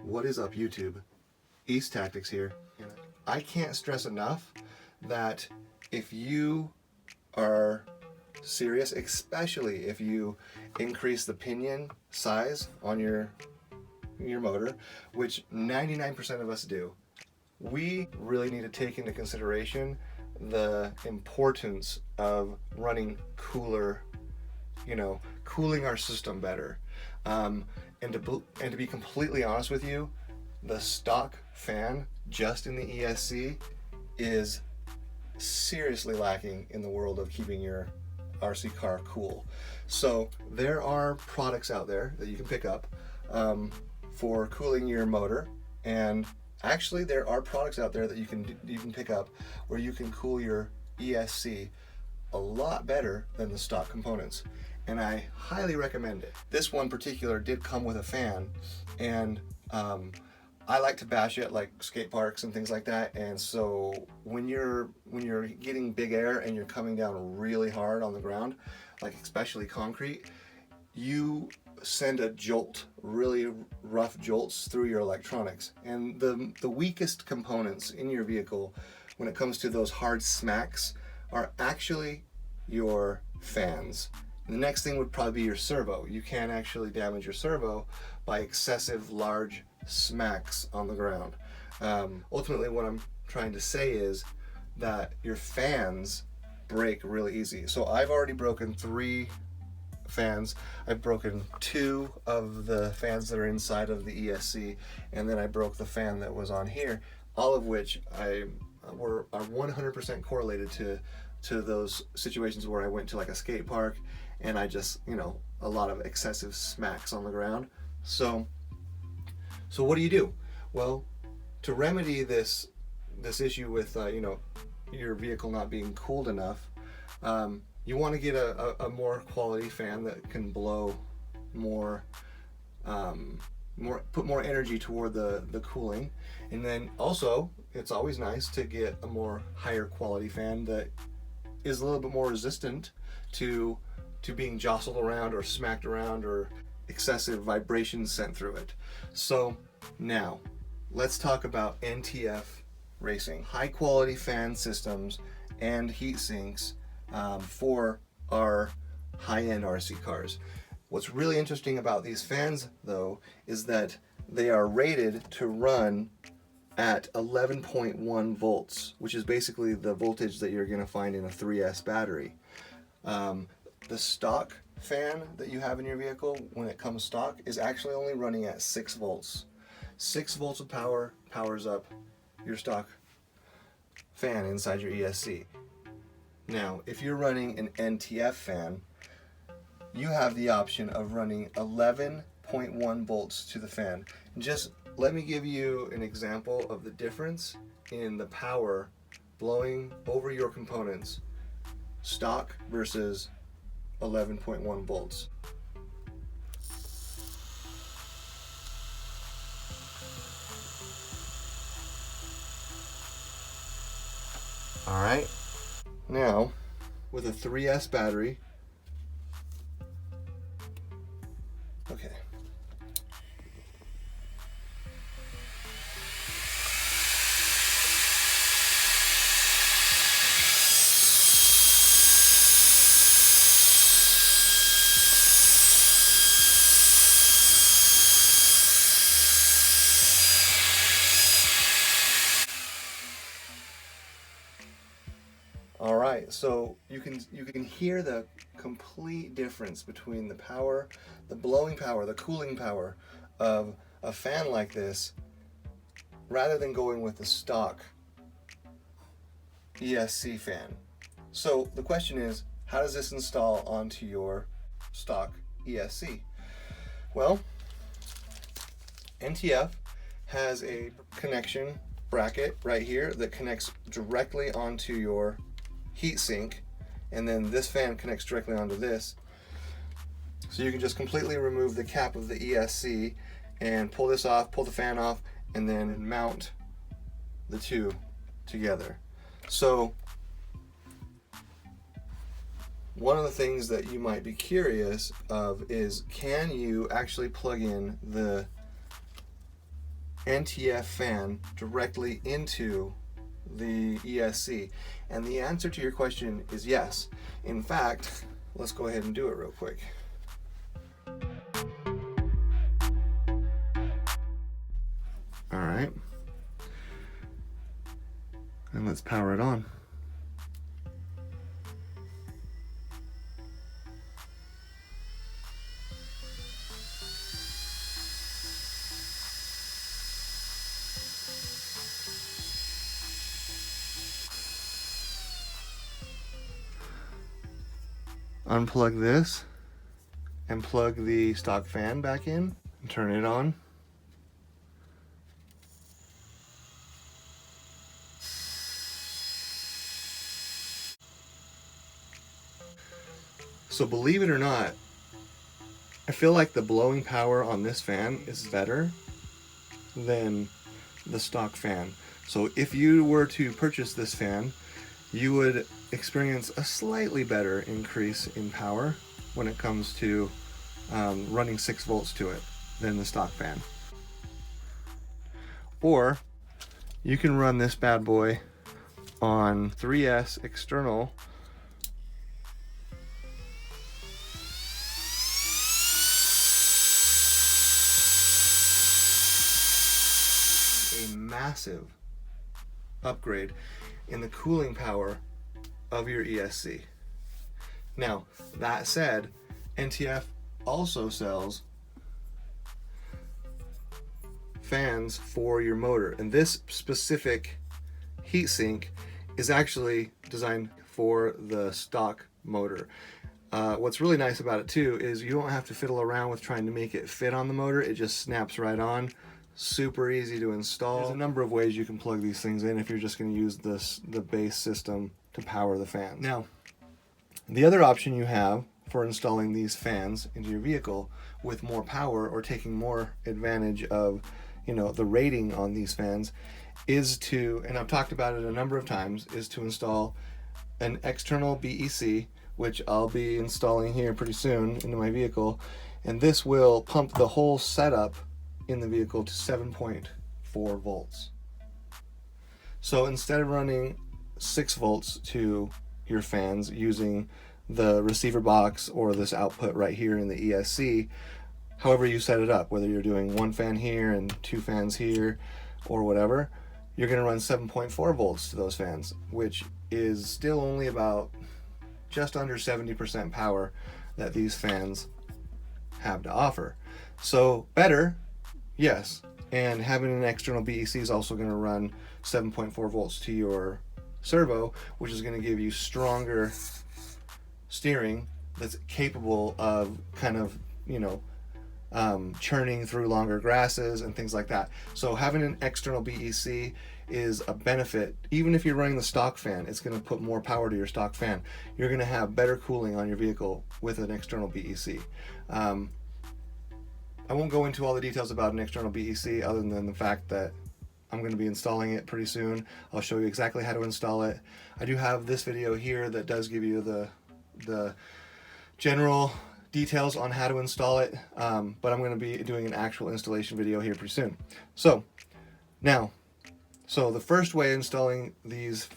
What is up, YouTube? East Tactics here. I can't stress enough that if you are serious, especially if you increase the pinion size on your motor, which 99% of us do, we really need to take into consideration the importance of running cooler, cooling our system better. And to be completely honest with you, the stock fan just in the ESC is seriously lacking in the world of keeping your RC car cool. So there are products out there that you can pick up for cooling your motor, and actually there are products out there that you can pick up where you can cool your ESC a lot better than the stock components, and I highly recommend it. This one particular did come with a fan, and I like to bash it like skate parks and things like that, and so when you're getting big air and you're coming down really hard on the ground, like especially concrete, you send a jolt, really rough jolts through your electronics, and the weakest components in your vehicle when it comes to those hard smacks are actually your fans. The next thing would probably be your servo. You can actually damage your servo by excessive large smacks on the ground. Ultimately, what I'm trying to say is that your fans break really easy. So I've already broken 3 fans. I've broken 2 of the fans that are inside of the ESC, and then I broke the fan that was on here, all of which are 100% correlated to those situations where I went to like a skate park and I just, a lot of excessive smacks on the ground. So what do you do? Well, to remedy this issue with your vehicle not being cooled enough, you want to get a more quality fan that can blow more, put more energy toward the cooling. And then also, it's always nice to get a more higher quality fan that is a little bit more resistant to being jostled around or smacked around or excessive vibrations sent through it. So now let's talk about NTF racing. High quality fan systems and heat sinks for our high-end RC cars. What's really interesting about these fans though is that they are rated to run at 11.1 volts, which is basically the voltage that you're going to find in a 3S battery. The stock fan that you have in your vehicle, when it comes stock, is actually only running at 6 volts. 6 volts of power powers up your stock fan inside your ESC. Now, if you're running an NTF fan, you have the option of running 11.1 volts to the fan. Just let me give you an example of the difference in the power blowing over your components, stock versus 11.1 volts. All right, now with a 3S battery, okay. All right, so you can hear the complete difference between the power, the blowing power, the cooling power of a fan like this, rather than going with the stock ESC fan. So the question is, how does this install onto your stock ESC? Well, NTF has a connection bracket right here that connects directly onto your heat sink, and then this fan connects directly onto this. So you can just completely remove the cap of the ESC and pull this off, pull the fan off, and then mount the two together. So one of the things that you might be curious of is, can you actually plug in the NTF fan directly into the ESC? And the answer to your question is yes. In fact, let's go ahead and do it real quick. All right. And let's power it on. Unplug this and plug the stock fan back in and turn it on. So believe it or not, I feel like the blowing power on this fan is better than the stock fan. So if you were to purchase this fan, you would experience a slightly better increase in power when it comes to running 6 volts to it than the stock fan. Or you can run this bad boy on 3S external a massive upgrade in the cooling power of your ESC. Now, that said, NTF also sells fans for your motor, and this specific heatsink is actually designed for the stock motor. What's really nice about it too is you don't have to fiddle around with trying to make it fit on the motor. It just snaps right on. Super easy to install. There's a number of ways you can plug these things in if you're just going to use the base system to power the fans. Now, the other option you have for installing these fans into your vehicle with more power or taking more advantage of, you know, the rating on these fans is to, and I've talked about it a number of times, is to install an external BEC, which I'll be installing here pretty soon into my vehicle, and this will pump the whole setup in the vehicle to 7.4 volts. So instead of running 6 volts to your fans using the receiver box or this output right here in the ESC, however you set it up, whether you're doing 1 fan here and 2 fans here or whatever, you're going to run 7.4 volts to those fans, which is still only about just under 70% power that these fans have to offer. So better, yes, and having an external BEC is also going to run 7.4 volts to your servo, which is going to give you stronger steering that's capable of kind of, you know, churning through longer grasses and things like that. So having an external BEC is a benefit. Even if you're running the stock fan, it's going to put more power to your stock fan. You're going to have better cooling on your vehicle with an external BEC. I won't go into all the details about an external BEC other than the fact that I'm going to be installing it pretty soon. I'll show you exactly how to install it. I do have this video here that does give you the general details on how to install it, but I'm going to be doing an actual installation video here pretty soon. So the first way of installing these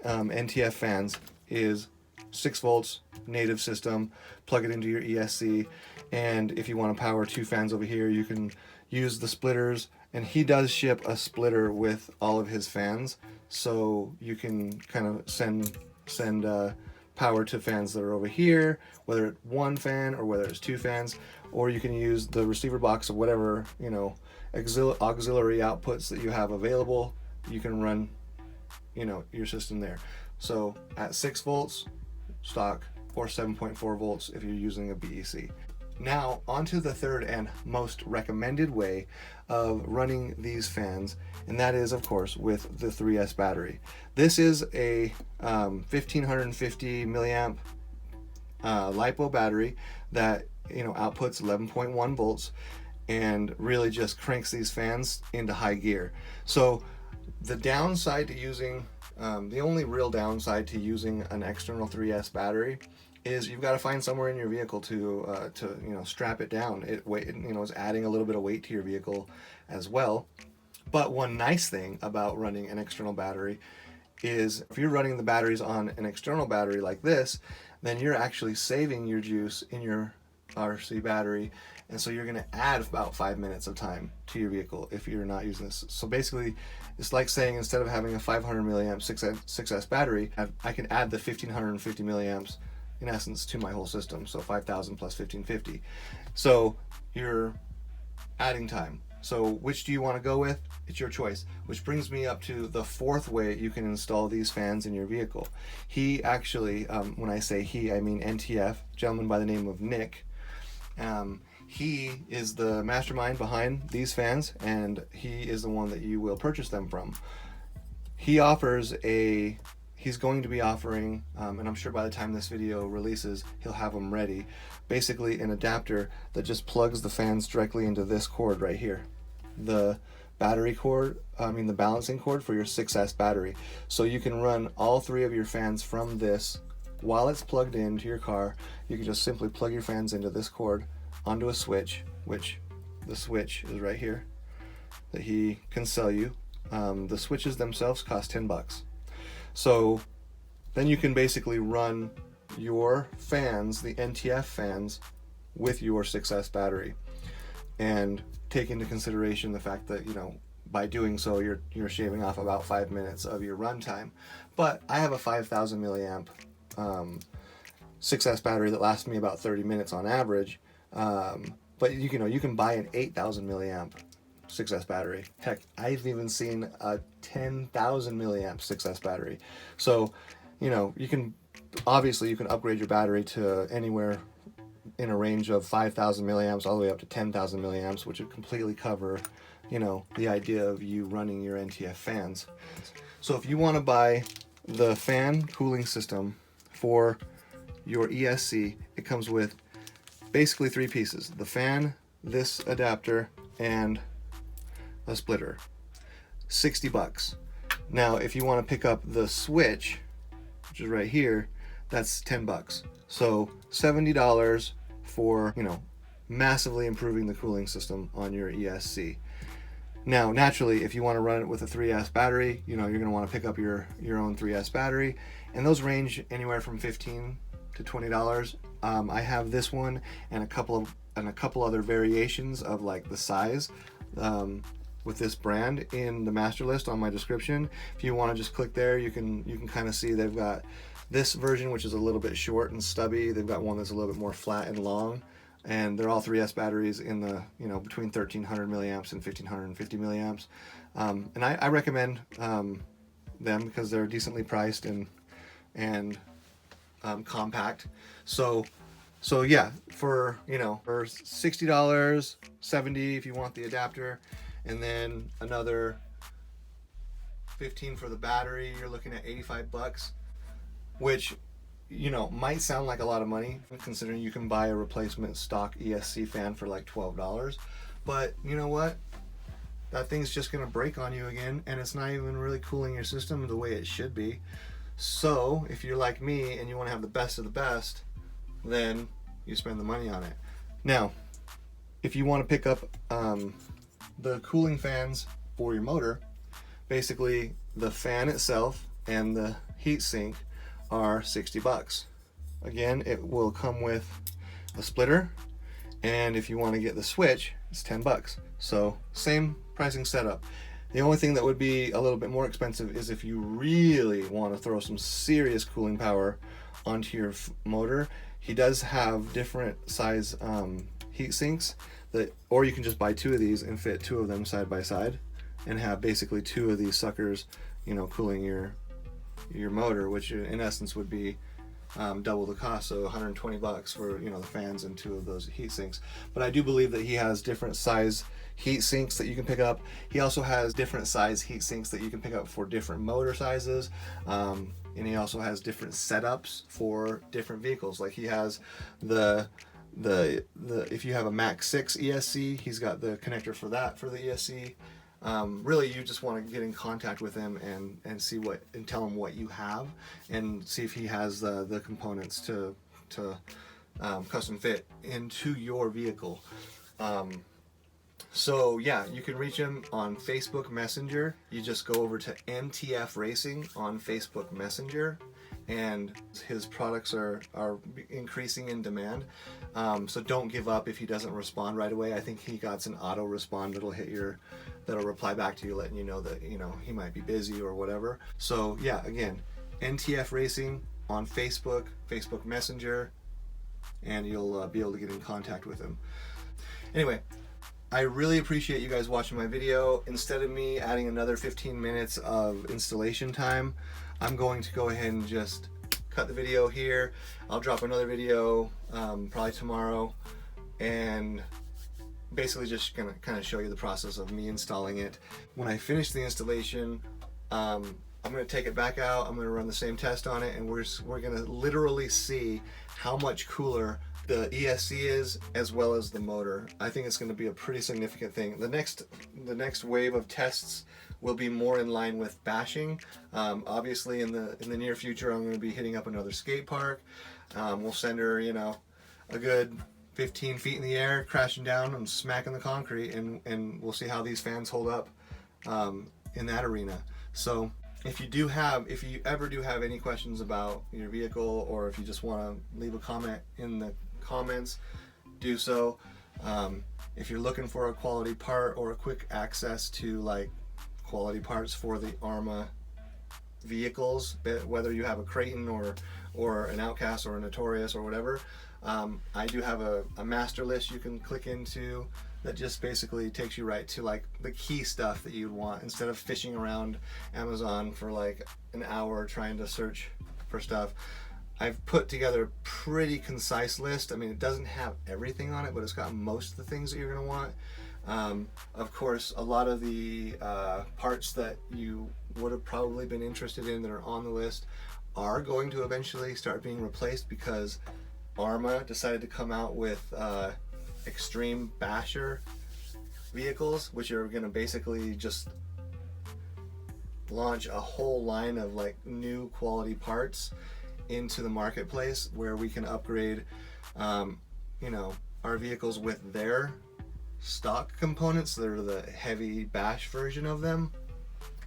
NTF fans is 6 volts native system, plug it into your ESC, and if you want to power 2 fans over here, you can use the splitters, and he does ship a splitter with all of his fans, so you can kind of send power to fans that are over here, whether it's 1 fan or whether it's 2 fans, or you can use the receiver box of whatever, you know, auxiliary outputs that you have available. You can run, you know, your system there. So at 6 volts stock or 7.4 volts if you're using a BEC. Now onto the third and most recommended way of running these fans, and that is of course with the 3S battery. This is a 1550 milliamp LiPo battery that, you know, outputs 11.1 volts and really just cranks these fans into high gear. So the downside to using the only real downside to using an external 3S battery is you've got to find somewhere in your vehicle to you know, strap it down. It, you know, is adding a little bit of weight to your vehicle as well. But one nice thing about running an external battery is if you're running the batteries on an external battery like this, then you're actually saving your juice in your RC battery, and so you're going to add about 5 minutes of time to your vehicle if you're not using this. So basically, it's like saying instead of having a 500 milliamp 6S battery, I can add the 1550 milliamps in essence to my whole system. So 5000 plus 1550. So you're adding time. So which do you want to go with? It's your choice. Which brings me up to the fourth way you can install these fans in your vehicle. He actually, when I say he, I mean NTF, gentleman by the name of Nick. He is the mastermind behind these fans, and he is the one that you will purchase them from. He offers he's going to be offering, and I'm sure by the time this video releases, he'll have them ready, basically an adapter that just plugs the fans directly into this cord right here. The battery cord, the balancing cord for your 6S battery. So you can run all three of your fans from this while it's plugged into your car. You can just simply plug your fans into this cord onto a switch, which the switch is right here that he can sell you. The switches themselves cost 10 bucks. So then you can basically run your fans, the NTF fans, with your 6S battery, and take into consideration the fact that, you know, by doing so you're shaving off about 5 minutes of your run time. But I have a 5000 milliamp 6S battery that lasts me about 30 minutes on average. But you can buy an 8000 milliamp 6S battery. Heck, I've even seen a 10,000 milliamp 6S battery. So, you know, you can upgrade your battery to anywhere in a range of 5,000 milliamps all the way up to 10,000 milliamps, which would completely cover, you know, the idea of you running your NTF fans. So if you want to buy the fan cooling system for your ESC, it comes with basically three pieces: the fan, this adapter, and a splitter. 60 bucks. Now if you want to pick up the switch, which is right here, that's 10 bucks. So $70 for, you know, massively improving the cooling system on your ESC. Now naturally, if you want to run it with a 3S battery, you know, you're going to want to pick up your own 3S battery, and those range anywhere from $15 to $20. I have this one and a couple other variations of like the size with this brand in the master list on my description. If you want to just click there, you can kind of see they've got this version, which is a little bit short and stubby. They've got one that's a little bit more flat and long, and they're all 3S batteries in the, you know, between 1300 milliamps and 1550 milliamps. And I recommend them because they're decently priced and compact. So yeah, for $60, $70 if you want the adapter, and then another $15 for the battery, you're looking at 85 bucks, which, you know, might sound like a lot of money considering you can buy a replacement stock ESC fan for like $12. But you know what? That thing's just gonna break on you again, and it's not even really cooling your system the way it should be. So if you're like me and you want to have the best of the best, then you spend the money on it. Now, if you want to pick up the cooling fans for your motor, basically the fan itself and the heat sink are 60 bucks. Again, it will come with a splitter, and if you want to get the switch, it's 10 bucks. So same pricing setup. The only thing that would be a little bit more expensive is if you really want to throw some serious cooling power onto your motor. He does have different size heat sinks or you can just buy two of these and fit two of them side by side and have basically two of these suckers, you know, cooling your motor, which in essence would be double the cost, so 120 bucks for, you know, the fans and two of those heat sinks. But I do believe that he has different size heat sinks that you can pick up. He also has different size heat sinks that you can pick up for different motor sizes, and he also has different setups for different vehicles. Like he has the if you have a Max 6 ESC, he's got the connector for that for the ESC. Really, you just want to get in contact with him and see and tell him what you have, and see if he has the components to custom fit into your vehicle. So yeah, you can reach him on Facebook Messenger. You just go over to NTF Racing on Facebook Messenger, and his products are increasing in demand. So don't give up if he doesn't respond right away. I think he got an auto respond that'll reply back to you, letting you know that, you know, he might be busy or whatever. So yeah, again, NTF Racing on Facebook Messenger, and you'll be able to get in contact with him. Anyway, I really appreciate you guys watching my video. Instead of me adding another 15 minutes of installation time, I'm going to go ahead and just cut the video here. I'll drop another video probably tomorrow, and basically just gonna kind of show you the process of me installing it. When I finish the installation, I'm gonna take it back out, I'm gonna run the same test on it, and we're gonna literally see how much cooler the ESC is, as well as the motor. I think it's going to be a pretty significant thing. The next wave of tests will be more in line with bashing. Obviously, in the near future, I'm going to be hitting up another skate park. We'll send her, you know, a good 15 feet in the air, crashing down and smacking the concrete, and we'll see how these fans hold up in that arena. So if you ever do have any questions about your vehicle, or if you just want to leave a comment in the comments, do so. If you're looking for a quality part or a quick access to like quality parts for the Arrma vehicles, whether you have a Kraton or an OUTCAST or a NOTORIOUS or whatever, I do have a master list you can click into that just basically takes you right to like the key stuff that you'd want, instead of fishing around Amazon for like an hour trying to search for stuff. I've put together a pretty concise list. I mean, it doesn't have everything on it, but it's got most of the things that you're going to want. Of course, a lot of the parts that you would have probably been interested in that are on the list are going to eventually start being replaced, because Arrma decided to come out with extreme basher vehicles, which are going to basically just launch a whole line of like new quality parts into the marketplace, where we can upgrade you know, our vehicles with their stock components. They're the heavy bash version of them,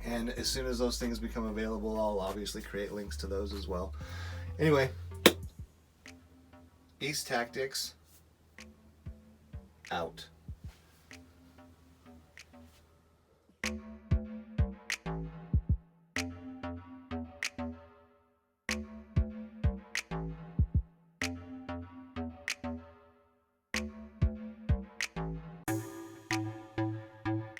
and as soon as those things become available, I'll obviously create links to those as well. Anyway, Ace Tactics out.